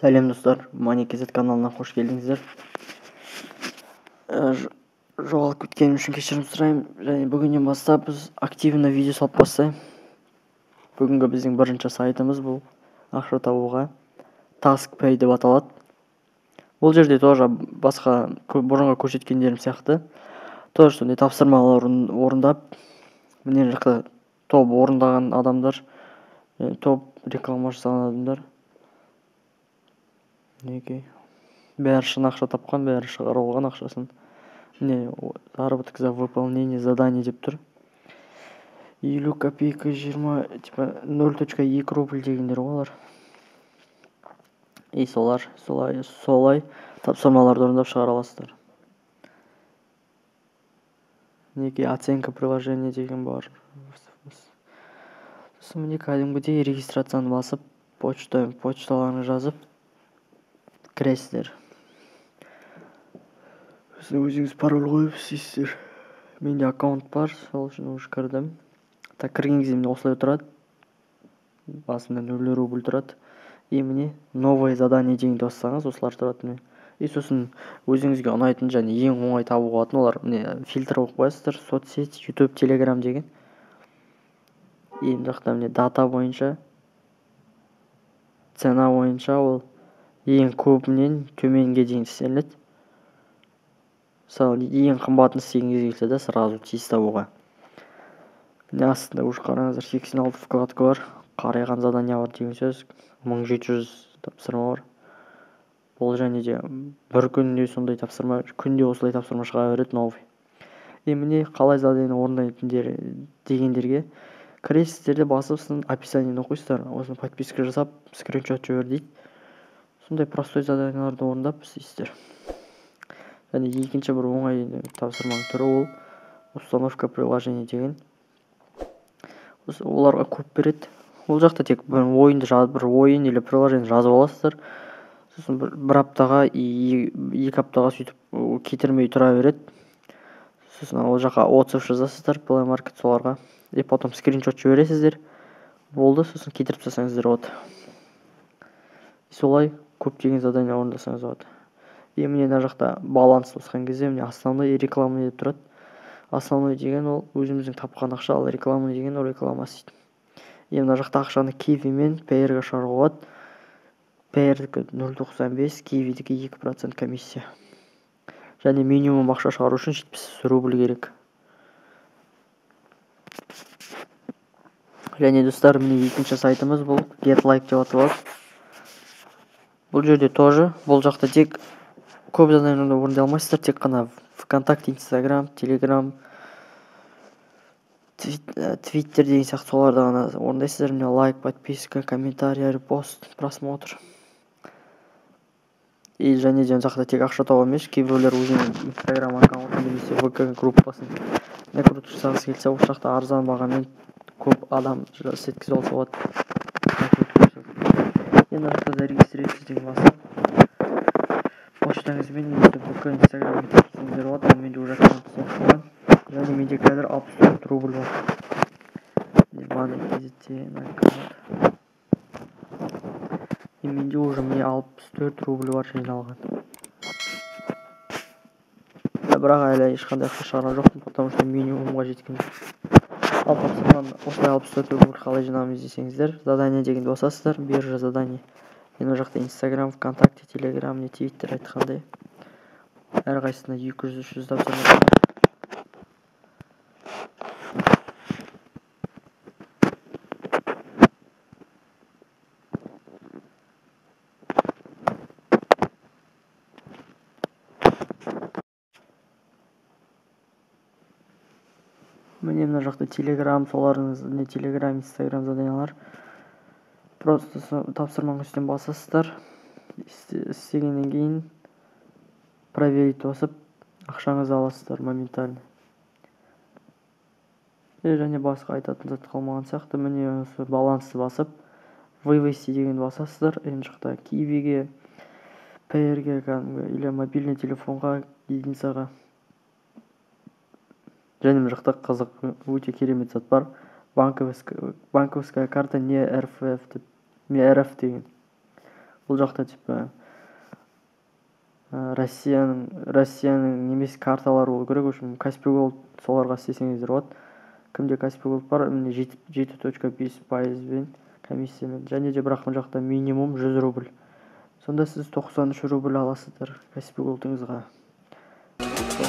Сәлем достар, Money KZ каналына қош келдіңіздер. Жоғалып кеткенім үшін кешірім сұраймын. Және бүгіннен бастап біз активно видео салып бастаймыз. Бүгінгі біздің бірінші сайтымыз бұл ақша табуға TaskPay деп аталады. Бұл жерде тоже басқа бұрынғы көрсеткендерім сияқты тоже сондай тапсырмалар орындап, мына жақта топ орындаған адамдар, топ реклама жасаған адамдар. Бәрі шын ақша тапқан, бәрі шығарып алған ақшасын. Заработок за выполнение заданий деп тұр. 50 копейка 20, типа 0.2 рубль дегендер олар. И солай тапсырмаларды орындап шығара аласыздар. Оценка приложения деген бар. Сосын міне кәдімгідей регистрацияны басып, почталарını жазып кіресіздер. Өзіңіз пароль қойып істейсіздер. Менде аккаунт бар, сол үшін уже кірдім. Так, кірген кезде міне осылай тұрады. Басында 0 рубль тұрады. И міне новое задание дегенді бассаңыз, осылар тұрады. И сосын өзіңізге ұнайтын және ең оңай табуға болатын олар міне фильтр қойып қоясыздар. Соцсеть, YouTube, Telegram деген. И мына жақта міне дата бойынша, цена бойынша ол ең көбінен төменге дейін істелінеді. Мысалы, ең қымбатын істегіңіз келсе де сразу тез табуға. Міне астында уже қараңыздар, 86 вкладка бар. Қарайған задания бар деген сөз. 1700 тапсырма бар. Бұл және де бір күнде сондай тапсырма, күнде осылай тапсырма шыға береді новый. И міне қалай задание орындайтындар дегендерге кіресіздер де басып, описаниені оқисыздар. Осыны подписка жасап, скриншот жібер дейді. Сондай простой заданияларды орындап істейсіздер. Және екінші бір оңай тапсырманың түрі ол установка приложения деген. Оларға көп береді. Ол жақта тек бір ойын или приложение жазып аласыздар. Сосын бір аптаға, екі аптаға сөйтіп кетірмей тұра береді. Сосын ол жаққа отзыв жазасыздар, Play Market соларға. И потом скриншот жібересіздер. Болды, сосын кетіріп тастасаңыздар болады. Солай көптеген задания орындасаңыз болады. И міне мына жақта баланс қосқан кезде міне основной реклама деп тұрады. Основной деген ол өзіміздің тапқан ақша, ал реклама деген ол реклама істейді. И мына жақта ақшаны Kiwi мен Payer-ға шығаруға болады. Payer-дікі 0.95, Kiwi-дікі 2% комиссия. Және минимум ақша шығару үшін 70 рубль керек. Және достар, міне екінші сайтымыз бұл GetLike деп аталады. Бұл жерде тоже, бұл жақта тек көп заданияларды орындай алмайсыздар, тек қана ВКонтакте, Инстаграм, Телеграм, Твиттер деген сияқты соларды ғана орындайсыздар. Міне лайк, подписка, комментарий, репост, просмотр. И және де жақта тек ақша табу емес, кейбіреулер өзінің Инстаграм аккаунты немесе ВК группасын накрутка жасағысы келсе, осы жақта арзан бағамен көп адам жеткізіп алса болады. Енді жақта зарегистрироваться деген басып, почтаңызбен немесе ВК, Инстаграммен тіркелсеңіздер болады. Ал менде уже аккаунт соққан. Және менде қазір 64 рубль бар. Money KZ аккаунт. И менде уже 64 рубль бар жиналған. Бірақ әлі ешқандай ақша шығарған жоқпын, потому что минимумға жеткен. Ал тапсырманы осылай 64 рубль қалай жинамыз десеңіздер, задание дегенді басасыздар, биржа задание. Мен ол жақта Инстаграм, ВКонтакте, Телеграм, не Твиттер айтқандай. Әрқайсысына 200-300 тапсырма бар. Міне мына жақта Телеграм, соларыңыз, не Телеграм, Инстаграм заданиялар. Просто тапсырманың үстінен басасыздар. Істегеннен кейін проверить басып, ақшаңызды аласыздар моментально. Және басқа айтатын зат қалмаған сияқты. Міне осы балансты басып, вывести дегенді басасыздар. Енді жақта Kiwi-ге, Payer-ге, или мобильный телефонға, единицаға. Және мына жақта қызық өте керемет зат бар. Банковская карта не РФ деген. бұл жақта типа Россияның немесе карталары болу керек. В общем, Каспий Голд соларға істесеңіздер болады. Кімде Каспий Голд бар, міне 7.5% комиссиямен, және де бірақ бұл жақта минимум 100 рубль. Сонда сіз 93 рубль аласыздар Каспий Голдыңызға. Сол